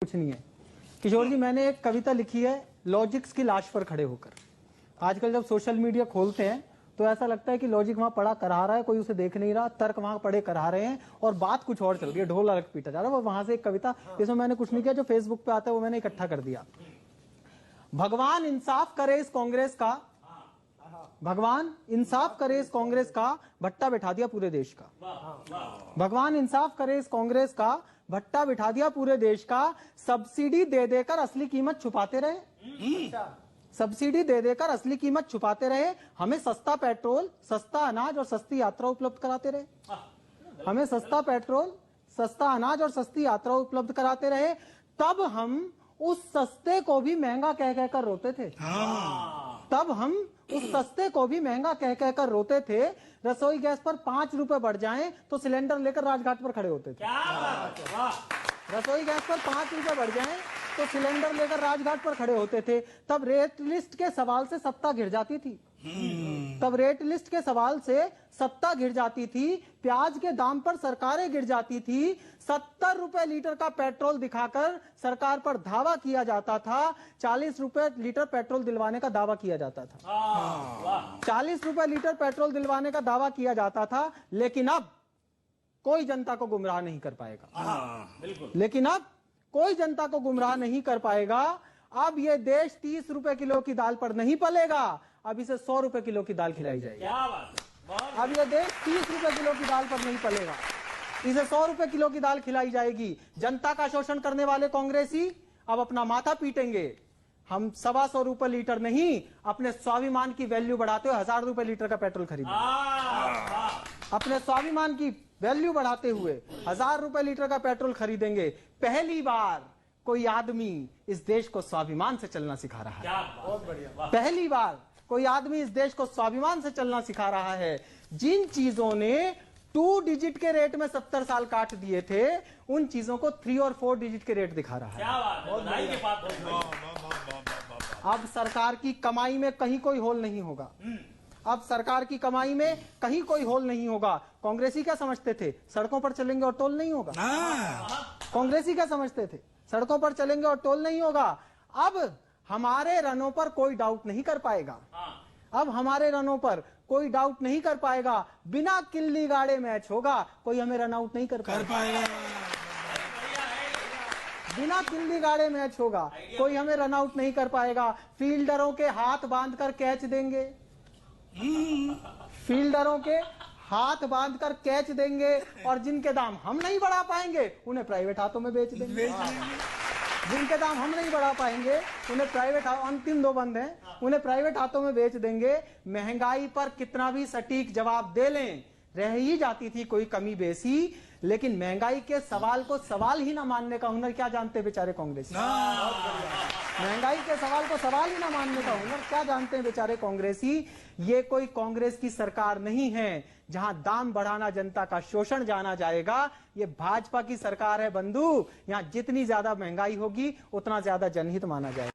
कुछ नहीं है। किशोर जी, मैंने एक कविता लिखी है लॉजिक्स की लाश पर खड़े होकर। आजकल जब सोशल मीडिया खोलते हैं तो ऐसा लगता है कि लॉजिक वहां पड़ा करा रहा है, कोई उसे देख नहीं रहा, तर्क वहां पड़े करा रहे हैं और बात कुछ और चल रही है, ढोल अलग पीटा जा रहा है। वो वहां से एक कविता, इसमें मैंने कुछ नहीं किया, जो फेसबुक पे आता है वो मैंने इकट्ठा कर दिया। भगवान इंसाफ करे इस कांग्रेस का, भगवान इंसाफ करे इस कांग्रेस का, भट्टा बिठा दिया पूरे देश का। भगवान इंसाफ करे इस कांग्रेस का, भट्टा बिठा दिया पूरे देश का। सब्सिडी दे देकर असली कीमत छुपाते रहे, सब्सिडी दे देकर असली कीमत छुपाते रहे। हमें सस्ता पेट्रोल, सस्ता अनाज और सस्ती यात्रा उपलब्ध कराते रहे। हमें सस्ता पेट्रोल, सस्ता अनाज और सस्ती यात्रा उपलब्ध कराते रहे। तब हम उस सस्ते को भी महंगा कह कहकर रोते थे। तब हम उस सस्ते को भी महंगा कह कहकर रोते थे। रसोई गैस पर 5 रुपए बढ़ जाएं तो सिलेंडर लेकर राजघाट पर खड़े होते थे। रसोई गैस पर 5 रुपए बढ़ जाएं तो सिलेंडर लेकर राजघाट पर खड़े होते थे। तब रेट लिस्ट के सवाल से सत्ता घिर जाती थी। तब रेट लिस्ट के सवाल से सत्ता घिर जाती थी। प्याज के दाम पर सरकारें गिर जाती थी। 70 रुपए लीटर का पेट्रोल दिखाकर सरकार पर धावा किया जाता था। 40 रुपए लीटर पेट्रोल दिलवाने का दावा किया जाता था। 40 रुपए लीटर पेट्रोल दिलवाने का दावा किया जाता था। लेकिन अब कोई जनता को गुमराह नहीं कर पाएगा। लेकिन अब कोई जनता को गुमराह नहीं कर पाएगा। अब ये देश 30 रुपए किलो की दाल पर नहीं पलेगा। अब इसे 100 रुपए किलो की दाल खिलाई जाएगी। अब ये देश 30 रुपए किलो की दाल पर नहीं पलेगा, इसे 100 रुपए किलो की दाल खिलाई जाएगी। जनता का शोषण करने वाले कांग्रेसी अब अपना माथा पीटेंगे। हम 125 रुपए लीटर नहीं, अपने स्वाभिमान की वैल्यू बढ़ाते हुए 1000 रुपए लीटर का पेट्रोल खरीदेंगे। अपने स्वाभिमान की वैल्यू बढ़ाते हुए 1000 रुपए लीटर का पेट्रोल खरीदेंगे। पहली बार कोई आदमी इस देश को स्वाभिमान से चलना सिखा रहा है। बहुत बढ़िया। पहली बार कोई आदमी इस देश को स्वाभिमान से चलना सिखा रहा है। जिन चीजों ने 2 डिजिट के रेट में 70 साल काट दिए थे, उन चीजों को 3 और 4 डिजिट के रेट दिखा रहा है। अब सरकार की कमाई में कहीं कोई होल नहीं होगा। अब सरकार की कमाई में कहीं कोई होल नहीं होगा। कांग्रेसी क्या समझते थे, सड़कों पर चलेंगे और टोल नहीं होगा। कांग्रेसी क्या समझते थे, सड़कों पर चलेंगे और टोल नहीं होगा। अब हमारे रनों पर कोई डाउट नहीं कर पाएगा। अब हमारे रनों पर कोई डाउट नहीं कर पाएगा। बिना किल्ली गाड़े मैच होगा, कोई हमें रन आउट नहीं कर पाएगा। बिना किल्ली गाड़े मैच होगा, कोई हमें रन आउट नहीं कर पाएगा। फील्डरों के हाथ बांधकर कैच देंगे, फील्डरों के हाथ बांधकर कैच देंगे। और जिनके दाम हम नहीं बढ़ा पाएंगे, उन्हें प्राइवेट हाथों में बेच देंगे। जिनके दाम हम नहीं बढ़ा पाएंगे, उन्हें प्राइवेट, अंतिम 2 बंद हैं, उन्हें प्राइवेट हाथों में बेच देंगे। महंगाई पर कितना भी सटीक जवाब दे लें, रह ही जाती थी कोई कमी बेसी। लेकिन महंगाई के सवाल को सवाल ही ना मानने का हुनर क्या जानते बेचारे कांग्रेसी। महंगाई के सवाल को सवाल ही ना मानने का हुनर क्या जानते हैं बेचारे कांग्रेसी। ये कोई कांग्रेस की सरकार नहीं है जहां दाम बढ़ाना जनता का शोषण जाना जाएगा। ये भाजपा की सरकार है बंधु। यहां जितनी ज्यादा महंगाई होगी उतना ज्यादा जनहित माना जाएगा।